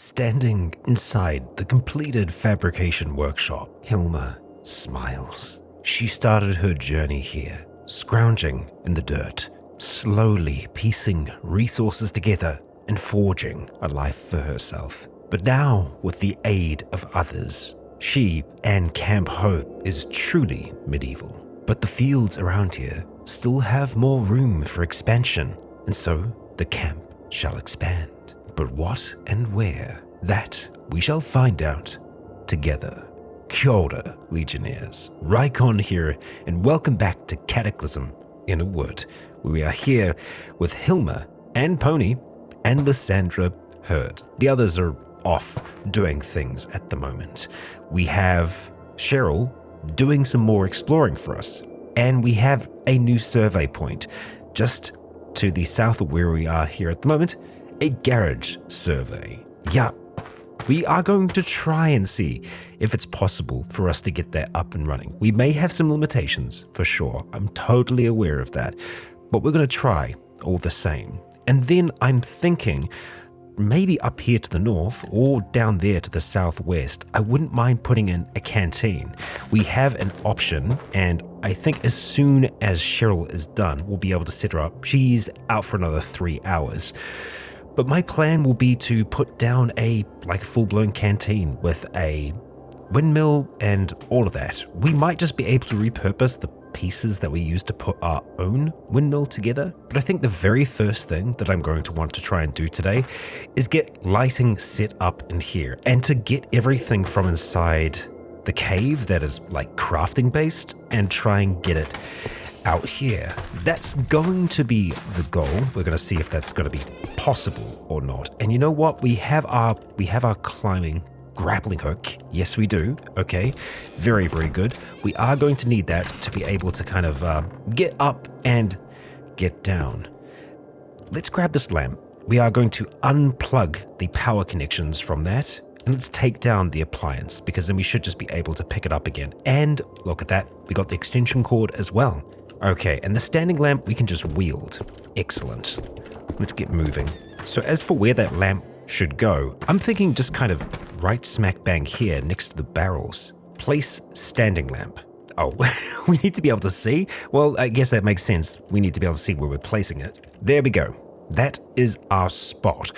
Standing inside the completed fabrication workshop, Hilma smiles. She started her journey here, scrounging in the dirt, slowly piecing resources together and forging a life for herself. But now, with the aid of others, she and Camp Hope is truly medieval. But the fields around here still have more room for expansion, and so the camp shall expand. But what and where? That we shall find out together. Kia ora, Legionnaires. Rycon here, and welcome back to Cataclysm Innawood, where we are here with Hilma and Pony and Lysandra Hurd. The others are off doing things at the moment. We have Cheryl doing some more exploring for us, and we have a new survey point just to the south of where we are here at the moment. A garage survey. Yeah, we are going to try and see if it's possible for us to get that up and running. We may have some limitations, for sure. I'm totally aware of that. But we're going to try all the same. And then I'm thinking, maybe up here to the north or down there to the southwest, I wouldn't mind putting in a canteen. We have an option, and I think as soon as Cheryl is done, we'll be able to set her up. She's out for another 3 hours. But my plan will be to put down a full-blown canteen with a windmill and all of that. We might just be able to repurpose the pieces that we use to put our own windmill together. But I think the very first thing that I'm going to want to try and do today is get lighting set up in here, and to get everything from inside the cave that is crafting based and try and get it out here. That's going to be the goal. We're going to see if that's going to be possible or not. And you know what? We have our climbing grappling hook. Yes, we do. Okay. Very, very good. We are going to need that to be able to kind of get up and get down. Let's grab this lamp. We are going to unplug the power connections from that. And let's take down the appliance, because then we should just be able to pick it up again. And look at that. We got the extension cord as well. Okay, and the standing lamp we can just wield. Excellent. Let's get moving. So as for where that lamp should go, I'm thinking just kind of right smack bang here next to the barrels. Place standing lamp. Oh, we need to be able to see? Well, I guess that makes sense. We need to be able to see where we're placing it. There we go. That is our spot.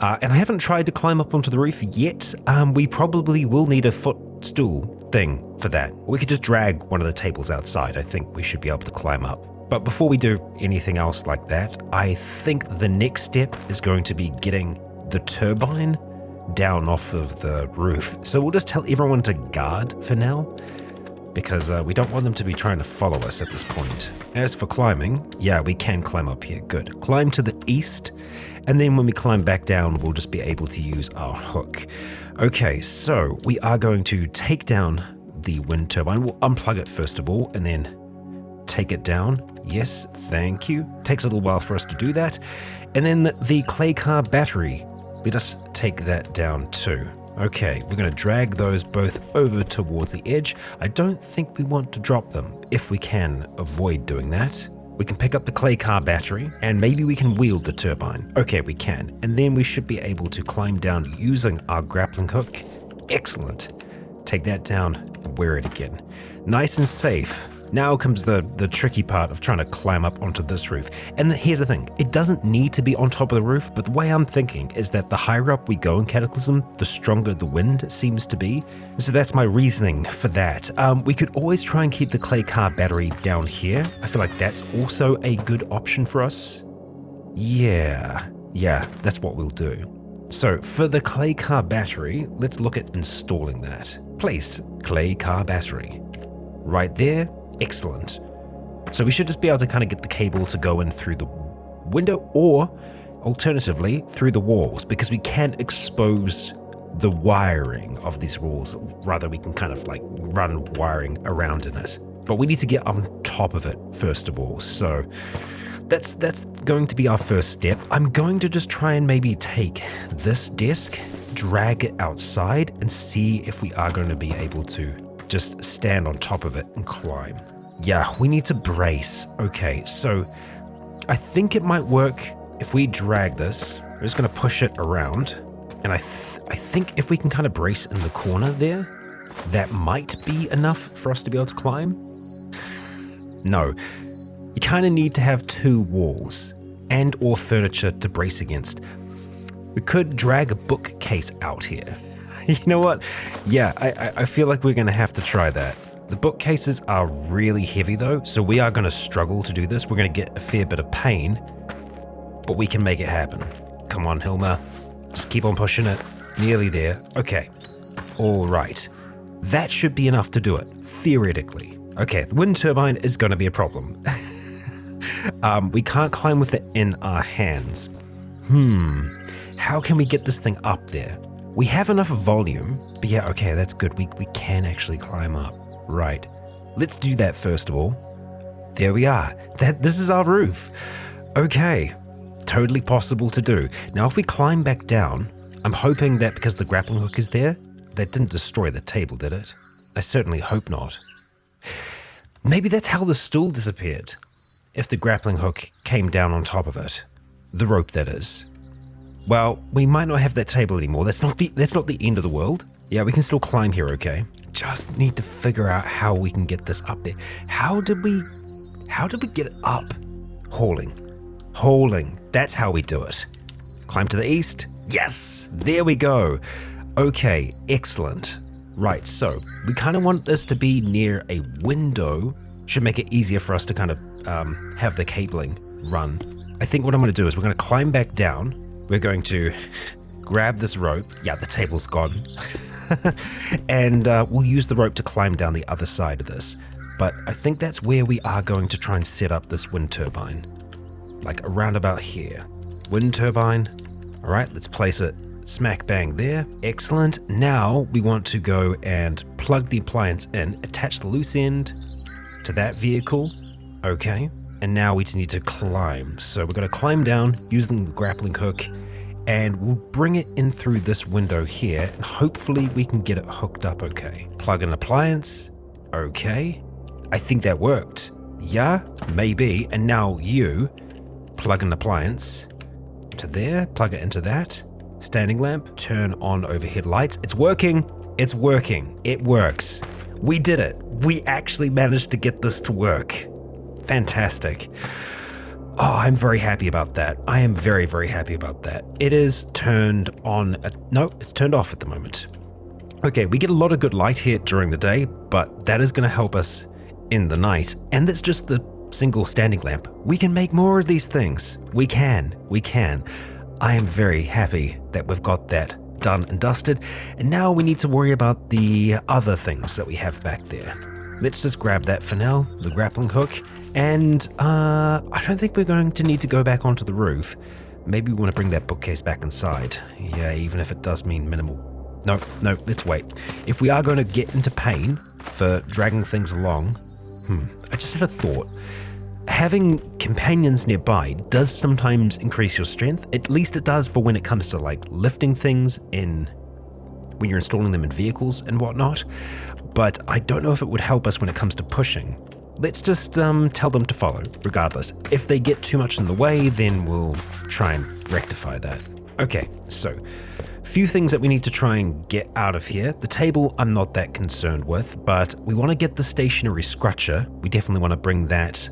And I haven't tried to climb up onto the roof yet. We probably will need a footstool thing for that. We could just drag one of the tables outside. I think we should be able to climb up. But before we do anything else like that, I think the next step is going to be getting the turbine down off of the roof. So we'll just tell everyone to guard for now, because we don't want them to be trying to follow us at this point. As for climbing, yeah, we can climb up here. Good. Climb to the east, and then when we climb back down, we'll just be able to use our hook. Okay, so we are going to take down the wind turbine. We'll unplug it first of all, and then take it down. Yes, thank you. Takes a little while for us to do that. And then the clay car battery. Let us take that down too. Okay, we're going to drag those both over towards the edge. I don't think we want to drop them. If we can avoid doing that, we can pick up the clay car battery, and maybe we can wield the turbine. Okay, we can. And then we should be able to climb down using our grappling hook. Excellent. Take that down and wear it again. Nice and safe. Now comes the tricky part of trying to climb up onto this roof. And here's the thing, it doesn't need to be on top of the roof, but the way I'm thinking is that the higher up we go in Cataclysm, the stronger the wind seems to be. So that's my reasoning for that. We could always try and keep the clay car battery down here. I feel like that's also a good option for us. Yeah, that's what we'll do. So for the clay car battery, let's look at installing that. Place clay car battery. Right there. Excellent. So we should just be able to kind of get the cable to go in through the window, or alternatively through the walls, because we can't expose the wiring of these walls. Rather, we can kind of run wiring around in it. But we need to get on top of it first of all. So that's going to be our first step. I'm going to just try and maybe take this desk, drag it outside, and see if we are going to be able to just stand on top of it and climb. Yeah, we need to brace. Okay, so I think it might work if we drag this. We're just going to push it around. And I think if we can kind of brace in the corner there, that might be enough for us to be able to climb. No, you kind of need to have 2 walls and or furniture to brace against. We could drag a bookcase out here. You know what? Yeah, I feel like we're going to have to try that. The bookcases are really heavy though, so we are going to struggle to do this. We're going to get a fair bit of pain, but we can make it happen. Come on, Hilma. Just keep on pushing it. Nearly there. Okay. All right. That should be enough to do it, theoretically. Okay, the wind turbine is going to be a problem. We can't climb with it in our hands. How can we get this thing up there? We have enough volume, but yeah, okay, that's good. We can actually climb up. Right. Let's do that first of all. There we are. This is our roof. Okay. Totally possible to do. Now, if we climb back down, I'm hoping that because the grappling hook is there, that didn't destroy the table, did it? I certainly hope not. Maybe that's how the stool disappeared. If the grappling hook came down on top of it. The rope, that is. Well, we might not have that table anymore. That's not the end of the world. Yeah, we can still climb here, okay? Just need to figure out how we can get this up there. How did we get it up? Hauling. That's how we do it. Climb to the east. Yes, there we go. Okay, excellent. Right, so we kind of want this to be near a window. Should make it easier for us to kind of have the cabling run. I think what I'm going to do is we're going to climb back down. We're going to grab this rope. Yeah, the table's gone. And we'll use the rope to climb down the other side of this. But I think that's where we are going to try and set up this wind turbine. Like around about here. Wind turbine. All right, let's place it smack bang there. Excellent. Now we want to go and plug the appliance in, attach the loose end to that vehicle. Okay. And now we just need to climb. So we're going to climb down using the grappling hook, and we'll bring it in through this window here, and hopefully we can get it hooked up okay. Plug in appliance. Okay. I think that worked. Yeah, maybe. And now you plug in appliance to there, plug it into that. Standing lamp, turn on overhead lights. It's working. It's working. It works. We did it. We actually managed to get this to work. Fantastic. Oh, I'm very happy about that. I am very, very happy about that. It is turned on. No, it's turned off at the moment. Okay, we get a lot of good light here during the day, but that is going to help us in the night. And that's just the single standing lamp. We can make more of these things. We can. I am very happy that we've got that done and dusted. And now we need to worry about the other things that we have back there. Let's just grab that for now, the grappling hook. And I don't think we're going to need to go back onto the roof. Maybe we want to bring that bookcase back inside. Yeah, even if it does mean minimal. No, let's wait. If we are going to get into pain for dragging things along, I just had a thought. Having companions nearby does sometimes increase your strength. At least it does for when it comes to like lifting things when you're installing them in vehicles and whatnot. But I don't know if it would help us when it comes to pushing. Let's just tell them to follow, regardless. If they get too much in the way, then we'll try and rectify that. Okay, so few things that we need to try and get out of here. The table I'm not that concerned with, but we want to get the stationary scrutcher. We definitely want to bring that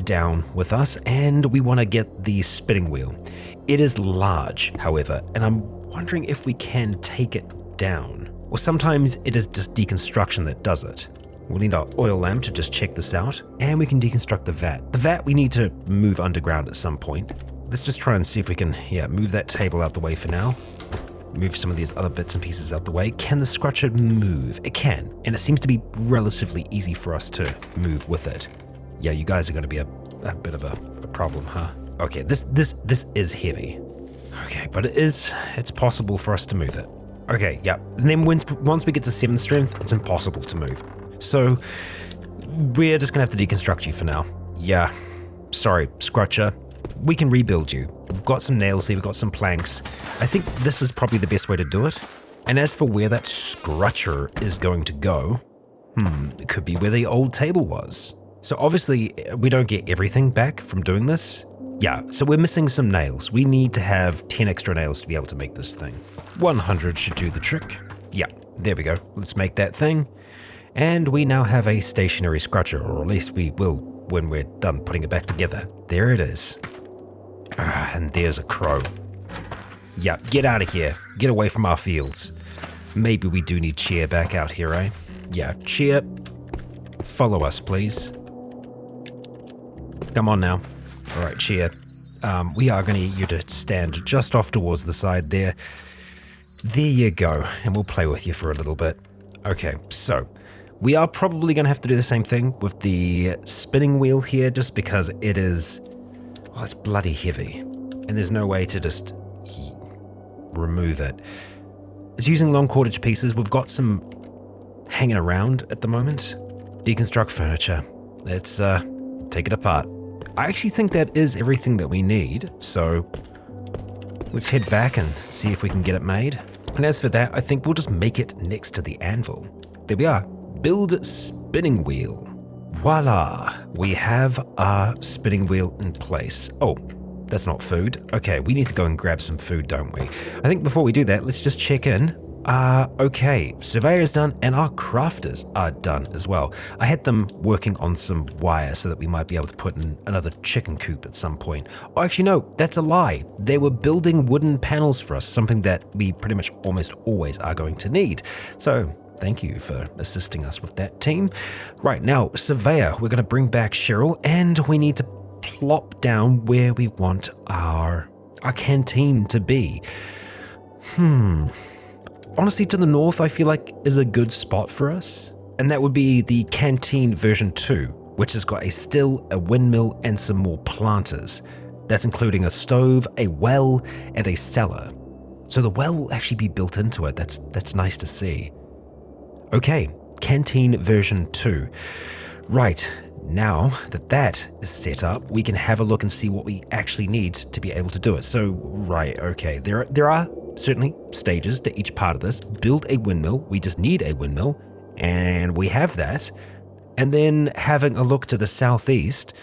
down with us, and we want to get the spinning wheel. It is large, however, and I'm wondering if we can take it down. Or sometimes it is just deconstruction that does it. We'll need our oil lamp to just check this out, and we can deconstruct the vat. The vat we need to move underground at some point. Let's just try and see if we can, move that table out the way for now. Move some of these other bits and pieces out the way. Can the scrutcher move? It can, and it seems to be relatively easy for us to move with it. Yeah, you guys are going to be a bit of a problem, huh? Okay, this is heavy. Okay, but it's possible for us to move it. Okay, yeah. And then once we get to 7 strength, it's impossible to move. So we're just gonna have to deconstruct you for now. Yeah, sorry, Scrutcher. We can rebuild you. We've got some nails here, we've got some planks. I think this is probably the best way to do it. And as for where that Scrutcher is going to go, it could be where the old table was. So obviously we don't get everything back from doing this. Yeah, so we're missing some nails. We need to have 10 extra nails to be able to make this thing. 100 should do the trick. Yeah, there we go. Let's make that thing. And we now have a stationary scratcher, or at least we will when we're done putting it back together. There it is. And there's a crow. Yeah, get out of here. Get away from our fields. Maybe we do need Cheer back out here, eh? Yeah, Cheer, follow us, please. Come on now. All right, Cheer. We are going to need you to stand just off towards the side there. There you go, and we'll play with you for a little bit. Okay, so we are probably going to have to do the same thing with the spinning wheel here, just because it is, well, it's bloody heavy, and there's no way to just remove it. It's using long cordage pieces. We've got some hanging around at the moment. Deconstruct furniture. Let's take it apart. I actually think that is everything that we need, so let's head back and see if we can get it made. And as for that, I think we'll just make it next to the anvil. There we are. Build spinning wheel. Voila! We have our spinning wheel in place. Oh, that's not food. Okay, we need to go and grab some food, don't we? I think before we do that, let's just check in. Okay, surveyor's done and our crafters are done as well. I had them working on some wire so that we might be able to put in another chicken coop at some point. Oh, actually no, that's a lie. They were building wooden panels for us, something that we pretty much almost always are going to need. So thank you for assisting us with that, team. Right, now, surveyor, we're going to bring back Cheryl and we need to plop down where we want our canteen to be. Honestly, to the north, I feel like is a good spot for us. And that would be the canteen version 2, which has got a still, a windmill, and some more planters. That's including a stove, a well, and a cellar. So the well will actually be built into it. That's nice to see. Okay, canteen version 2. Right, now that is set up, we can have a look and see what we actually need to be able to do it. So, right, okay, there are certainly stages to each part of this. Build a windmill, we just need a windmill, and we have that. And then having a look to the southeast,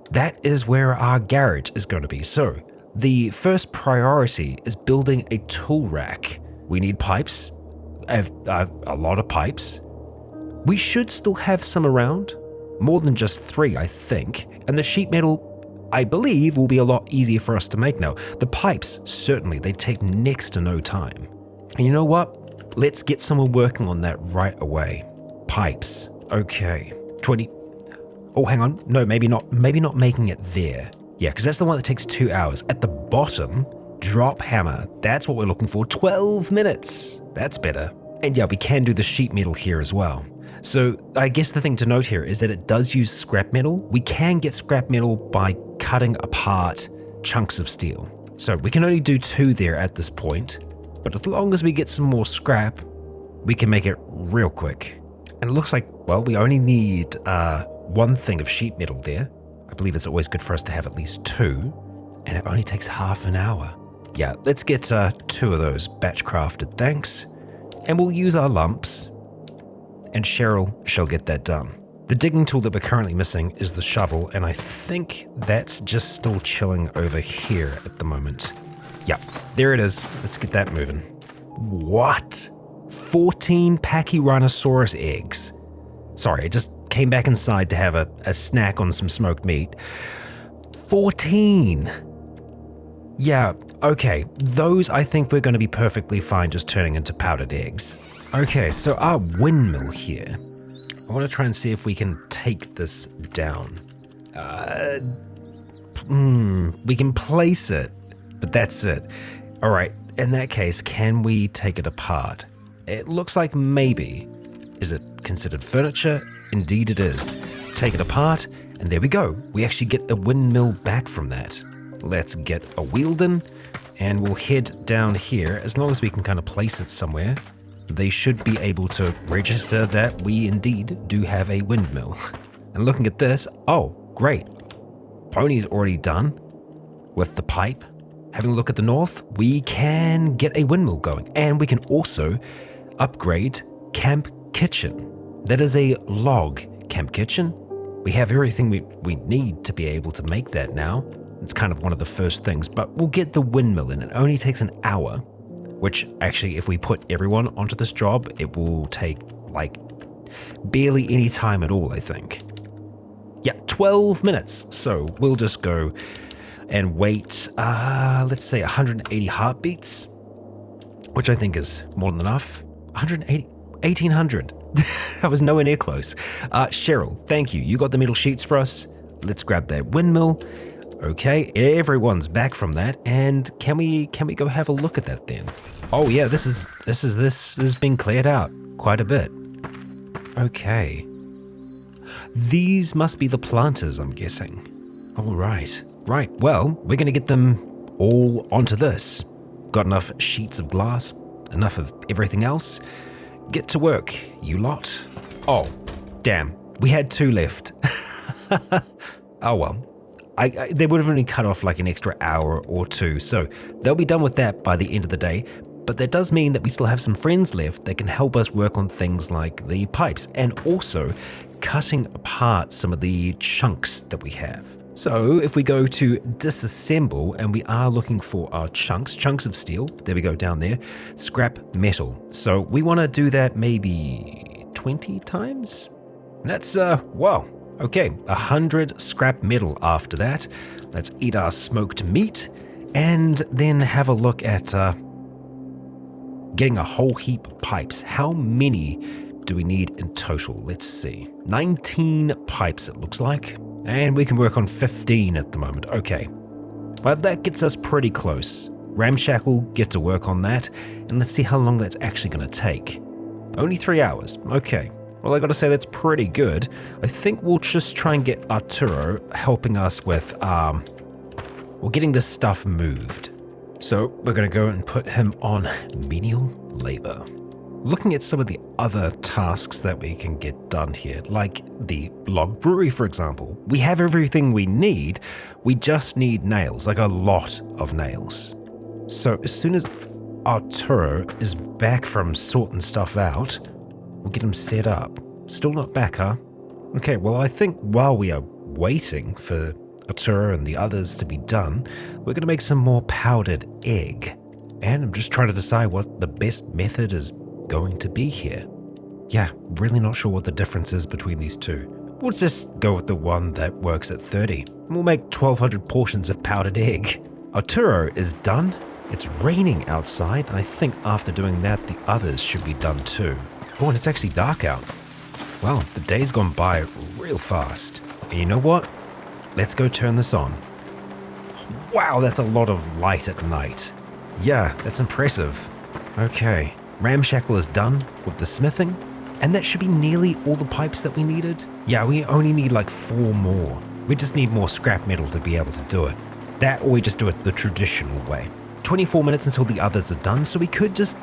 that is where our garage is going to be. So, the first priority is building a tool rack. We need pipes, a lot of pipes. We should still have some around. More than just 3, I think. And the sheet metal, I believe, will be a lot easier for us to make now. The pipes, certainly, they take next to no time. And you know what? Let's get someone working on that right away. Pipes. Okay. 20. Oh, hang on. No, maybe not making it there. Yeah, because that's the one that takes 2 hours. At the bottom, drop hammer. That's what we're looking for. 12 minutes. That's better. And yeah, we can do the sheet metal here as well. So I guess the thing to note here is that it does use scrap metal. We can get scrap metal by cutting apart chunks of steel. So we can only do 2 there at this point, but as long as we get some more scrap, we can make it real quick. And it looks like, well, we only need 1 thing of sheet metal there. I believe it's always good for us to have at least 2, and it only takes half an hour. Yeah, let's get 2 of those batch crafted, thanks. And we'll use our lumps, and Cheryl shall get that done. The digging tool that we're currently missing is the shovel, and I think that's just still chilling over here at the moment. Yep, there it is. Let's get that moving. What? 14 Pachyrhinosaurus eggs. Sorry, I just came back inside to have a snack on some smoked meat. 14! Yeah, okay, those I think we're going to be perfectly fine just turning into powdered eggs. Okay, so our windmill here. I want to try and see if we can take this down. We can place it, but that's it. All right, in that case, can we take it apart? It looks like maybe. Is it considered furniture? Indeed it is. Take it apart, and there we go. We actually get a windmill back from that. Let's get a Wielden, and we'll head down here. As long as we can kind of place it somewhere, they should be able to register that we indeed do have a windmill. And looking at this, oh, great. Pony's already done with the pipe. Having a look at the north, we can get a windmill going. And we can also upgrade Camp Kitchen. That is a log camp kitchen. We have everything we need to be able to make that now. It's kind of one of the first things, but we'll get the windmill in. It only takes an hour, which actually, if we put everyone onto this job, it will take like barely any time at all, I think. Yeah, 12 minutes. So we'll just go and wait, let's say 180 heartbeats, which I think is more than enough. 180, 1800. I was nowhere near close. Cheryl, thank you. You got the metal sheets for us. Let's grab that windmill. Okay, everyone's back from that, and can we go have a look at that then? Oh yeah, this has been cleared out quite a bit. Okay. These must be the planters, I'm guessing. All right. Right, well, we're going to get them all onto this. Got enough sheets of glass, enough of everything else. Get to work, you lot. Oh, damn, we had 2 left. Oh well, they would have only cut off like an extra hour or 2, so they'll be done with that by the end of the day. But that does mean that we still have some friends left that can help us work on things like the pipes and also cutting apart some of the chunks that we have. So if we go to disassemble and we are looking for our chunks of steel, there we go down there, scrap metal. So we want to do that maybe 20 times? That's, wow, okay, 100 scrap metal after that. Let's eat our smoked meat and then have a look at getting a whole heap of pipes. How many do we need in total? Let's see. 19 pipes it looks like. And we can work on 15 at the moment. Okay. Well, that gets us pretty close. Ramshackle, get to work on that. And let's see how long that's actually going to take. Only 3 hours. Okay. Well, I got to say that's pretty good. I think we'll just try and get Arturo helping us with, getting this stuff moved. So we're going to go and put him on menial labor. Looking at some of the other tasks that we can get done here, like the log brewery, for example, we have everything we need. We just need nails, like a lot of nails. So as soon as Arturo is back from sorting stuff out, we'll get him set up. Still not back, huh? Okay, well, I think while we are waiting for Arturo and the others to be done, we're going to make some more powdered egg. And I'm just trying to decide what the best method is going to be here. Yeah, really not sure what the difference is between these two. We'll just go with the one that works at 30. And we'll make 1,200 portions of powdered egg. Arturo is done. It's raining outside. I think after doing that, the others should be done too. Oh, and it's actually dark out. Well, the day's gone by real fast. And you know what? Let's go turn this on. Wow, that's a lot of light at night. Yeah, that's impressive. Okay. Ramshackle is done with the smithing, and that should be nearly all the pipes that we needed. Yeah, we only need like 4 more. We just need more scrap metal to be able to do it. That, or we just do it the traditional way. 24 minutes until the others are done, so we could just,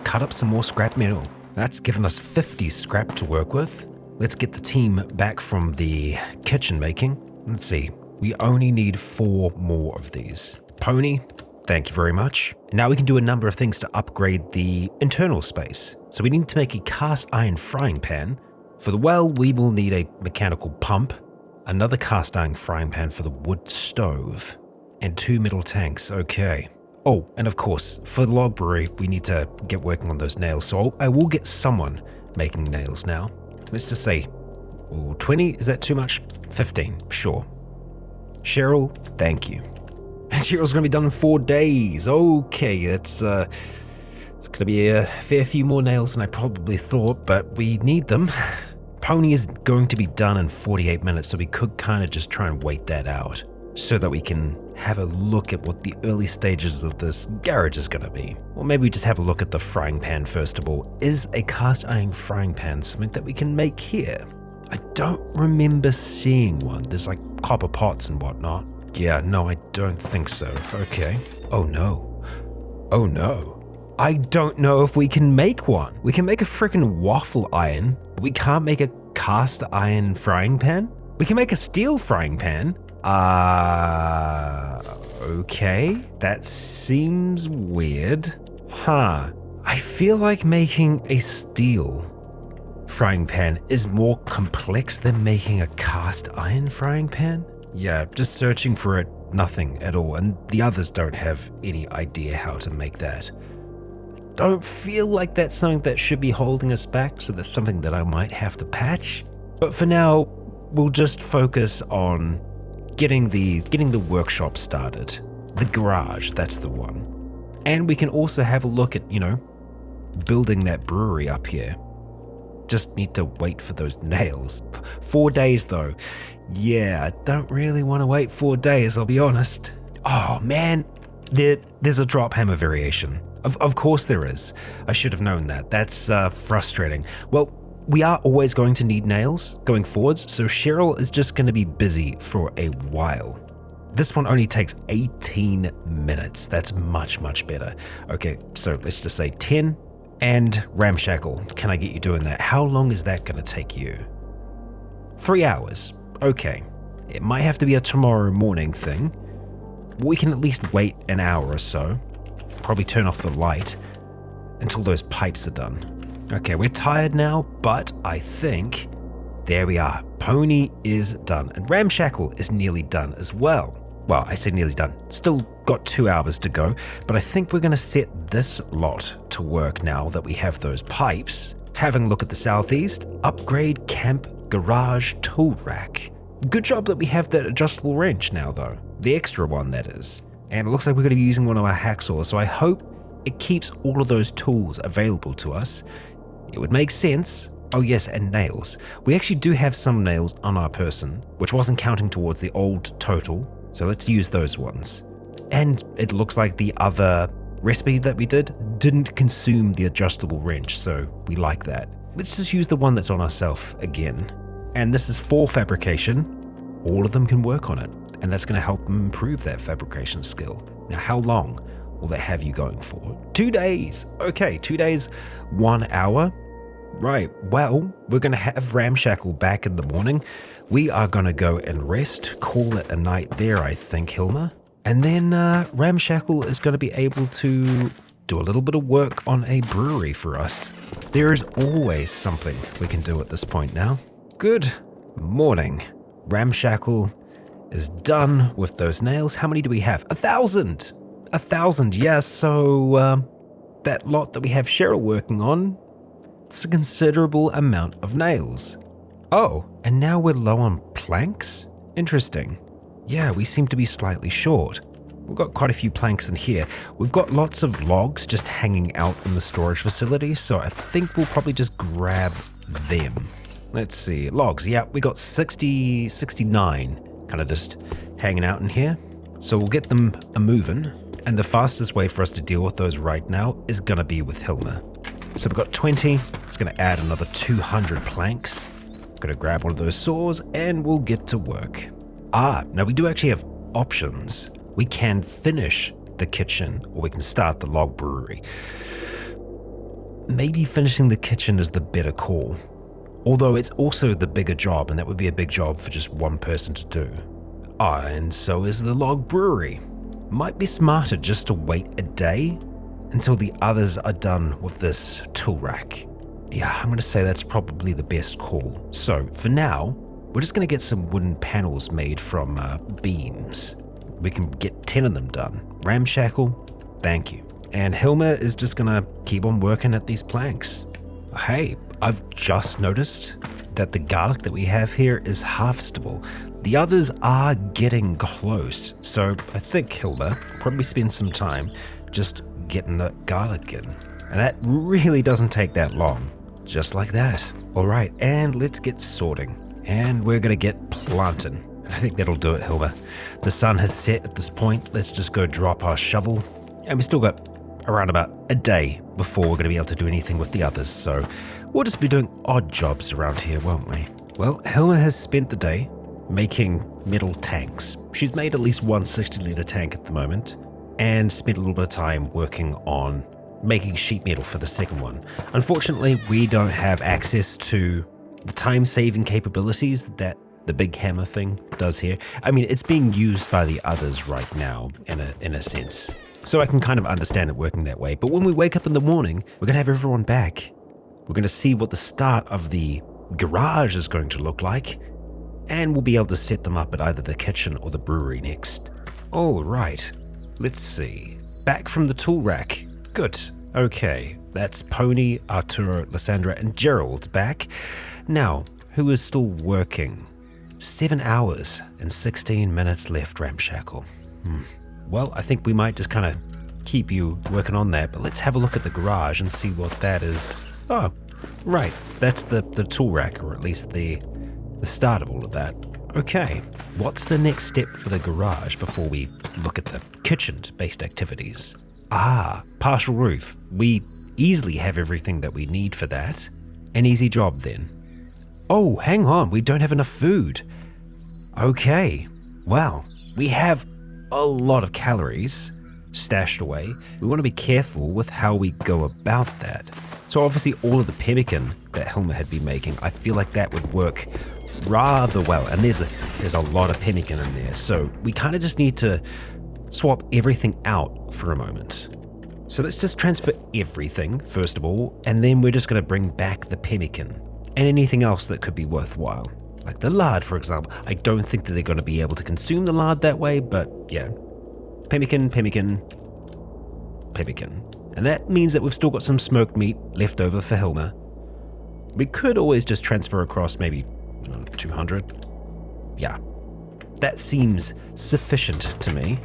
cut up some more scrap metal. That's given us 50 scrap to work with. Let's get the team back from the kitchen making. Let's see, we only need 4 more of these. Pony, thank you very much. Now we can do a number of things to upgrade the internal space. So we need to make a cast iron frying pan. For the well, we will need a mechanical pump, another cast iron frying pan for the wood stove, and 2 metal tanks. Okay. Oh, and of course, for the log brewery, we need to get working on those nails. So I will get someone making nails now. Let's just say, 20, is that too much? 15, sure. Cheryl, thank you. And Cheryl's going to be done in 4 days. Okay, it's going to be a fair few more nails than I probably thought, but we need them. Pony is going to be done in 48 minutes, so we could kind of just try and wait that out so that we can have a look at what the early stages of this garage is going to be. Or maybe we just have a look at the frying pan first of all. Is a cast iron frying pan something that we can make here? I don't remember seeing one. There's like copper pots and whatnot. Yeah, no, I don't think so. Okay. Oh no. Oh no. I don't know if we can make one. We can make a freaking waffle iron, but we can't make a cast iron frying pan? We can make a steel frying pan. Okay. That seems weird. Huh. I feel like making a steel frying pan is more complex than making a cast iron frying pan. Yeah, just searching for it, nothing at all, and the others don't have any idea how to make that. Don't feel like that's something that should be holding us back, so that's something that I might have to patch. But for now, we'll just focus on getting the workshop started. The garage, that's the one. And we can also have a look at, building that brewery up here. Just need to wait for those nails. 4 days though. Yeah, I don't really want to wait 4 days, I'll be honest. Oh man, there's a drop hammer variation. Of course there is. I should have known that. That's frustrating. Well, we are always going to need nails going forwards, so Cheryl is just going to be busy for a while. This one only takes 18 minutes. That's much, much better. Okay, so let's just say 10. And Ramshackle, can I get you doing that? How long is that going to take you? 3 hours. Okay. It might have to be a tomorrow morning thing. We can at least wait an hour or so. Probably turn off the light until those pipes are done. Okay, we're tired now, but I think there we are. Pony is done, and Ramshackle is nearly done as well. Well, I say nearly done. Still got 2 hours to go, but I think we're going to set this lot to work now that we have those pipes. Having a look at the southeast, upgrade camp garage tool rack. Good job that we have that adjustable wrench now though. The extra one, that is. And it looks like we're going to be using one of our hacksaws, so I hope it keeps all of those tools available to us. It would make sense. Oh yes, and nails. We actually do have some nails on our person, which wasn't counting towards the old total, so let's use those ones. And it looks like the other recipe that we didn't consume the adjustable wrench, so we like that. Let's just use the one that's on ourself again. And this is for fabrication. All of them can work on it, and that's going to help them improve their fabrication skill. Now, how long will that have you going for? 2 days. Okay, 2 days, 1 hour. Right, well, we're going to have Ramshackle back in the morning. We are going to go and rest, call it a night there, I think, Hilma. And then Ramshackle is going to be able to do a little bit of work on a brewery for us. There is always something we can do at this point now. Good morning. Ramshackle is done with those nails. How many do we have? 1,000! 1,000, yeah, so that lot that we have Cheryl working on, it's a considerable amount of nails. Oh, and now we're low on planks? Interesting. Yeah, we seem to be slightly short. We've got quite a few planks in here. We've got lots of logs just hanging out in the storage facility, so I think we'll probably just grab them. Let's see, logs, yeah, we got 69 kind of just hanging out in here. So we'll get them a-moving, and the fastest way for us to deal with those right now is gonna be with Hilma. So we've got 20, it's gonna add another 200 planks. Gonna grab one of those saws and we'll get to work. Now we do actually have options. We can finish the kitchen or we can start the log brewery. Maybe finishing the kitchen is the better call. Although it's also the bigger job, and that would be a big job for just one person to do. And so is the log brewery. Might be smarter just to wait a day until the others are done with this tool rack. Yeah, I'm gonna say that's probably the best call. So for now, we're just gonna get some wooden panels made from beams. We can get 10 of them done. Ramshackle, thank you. And Hilma is just gonna keep on working at these planks. Hey, I've just noticed that the garlic that we have here is harvestable. The others are getting close, so I think Hilma probably spend some time just getting the garlic in. And that really doesn't take that long. Just like that. All right, and let's get sorting. And we're gonna get planting. And I think that'll do it, Hilma. The sun has set at this point. Let's just go drop our shovel. And we still got around about a day before we're gonna be able to do anything with the others. So we'll just be doing odd jobs around here, won't we? Well, Hilma has spent the day making metal tanks. She's made at least one 60-liter tank at the moment, and spent a little bit of time working on making sheet metal for the second one. Unfortunately, we don't have access to the time-saving capabilities that the big hammer thing does here. I mean, it's being used by the others right now, in a sense. So I can kind of understand it working that way. But when we wake up in the morning, we're gonna have everyone back. We're gonna see what the start of the garage is going to look like. and we'll be able to set them up at either the kitchen or the brewery next. All right, let's see. Back from the tool rack. Good. Okay, that's Pony, Arturo, Lysandra, and Gerald back. Now, who is still working? 7 hours and 16 minutes left, Ramshackle. Well, I think we might just kind of keep you working on that, but let's have a look at the garage and see what that is. Oh, right, that's the tool rack, or at least the start of all of that. Okay, what's the next step for the garage before we look at the kitchen-based activities? Partial roof. We easily have everything that we need for that. An easy job then. Oh, hang on, we don't have enough food. Okay, well, we have a lot of calories stashed away. We want to be careful with how we go about that. So obviously all of the pemmican that Hilma had been making, I feel like that would work rather well. And there's a lot of pemmican in there. So we kind of just need to swap everything out for a moment. So let's just transfer everything first of all, and then we're just going to bring back the pemmican and anything else that could be worthwhile. Like the lard, for example. I don't think that they're going to be able to consume the lard that way, but yeah. Pemmican. And that means that we've still got some smoked meat left over for Hilma. We could always just transfer across maybe 200. Yeah, that seems sufficient to me.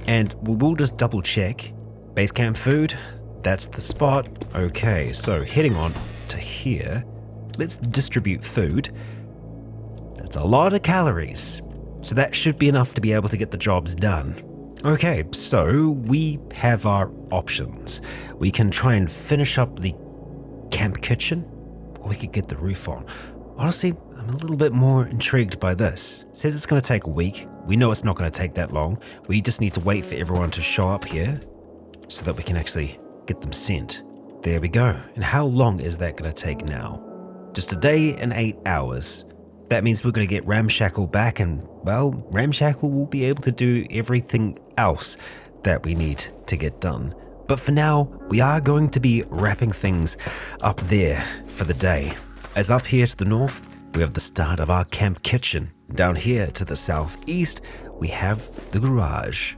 And we will just double check. Base camp food, that's the spot. Okay, so heading on to here, let's distribute food. That's a lot of calories. So that should be enough to be able to get the jobs done. Okay, so we have our options. We can try and finish up the camp kitchen, or we could get the roof on. Honestly, I'm a little bit more intrigued by this. It says it's going to take a week. We know it's not going to take that long. We just need to wait for everyone to show up here so that we can actually get them sent. There we go. And how long is that going to take now? Just a day and 8 hours. That means we're going to get Ramshackle back, and, well, Ramshackle will be able to do everything else that we need to get done. But for now, we are going to be wrapping things up there for the day. As up here to the north, we have the start of our camp kitchen. Down here to the southeast, we have the garage.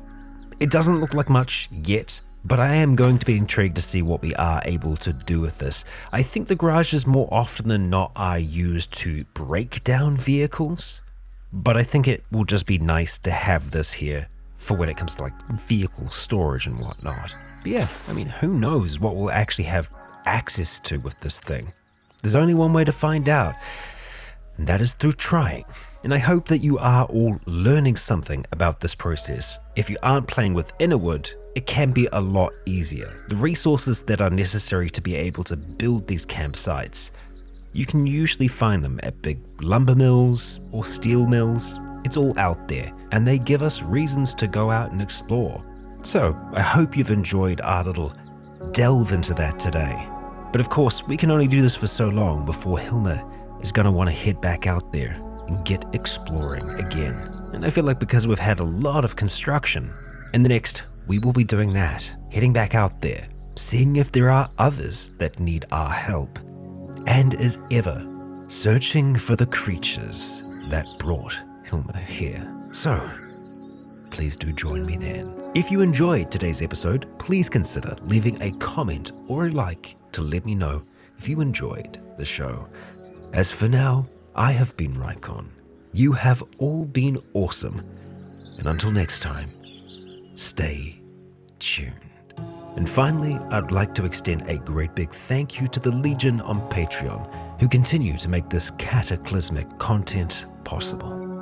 It doesn't look like much yet, but I am going to be intrigued to see what we are able to do with this. I think the garages more often than not are used to break down vehicles, but I think it will just be nice to have this here for when it comes to like vehicle storage and whatnot. But yeah, I mean, who knows what we'll actually have access to with this thing. There's only one way to find out, and that is through trying. And I hope that you are all learning something about this process. If you aren't playing with Innawood, it can be a lot easier. The resources that are necessary to be able to build these campsites, you can usually find them at big lumber mills or steel mills. It's all out there, and they give us reasons to go out and explore. So I hope you've enjoyed our little delve into that today. But of course, we can only do this for so long before Hilma is going to want to head back out there and get exploring again. And I feel like because we've had a lot of construction, in the next, we will be doing that, heading back out there, seeing if there are others that need our help, and as ever, searching for the creatures that brought Hilma here. So, please do join me then. If you enjoyed today's episode, please consider leaving a comment or a like to let me know if you enjoyed the show. As for now, I have been Rycon. You have all been awesome. And until next time, stay tuned. And finally, I'd like to extend a great big thank you to the Legion on Patreon, who continue to make this cataclysmic content possible.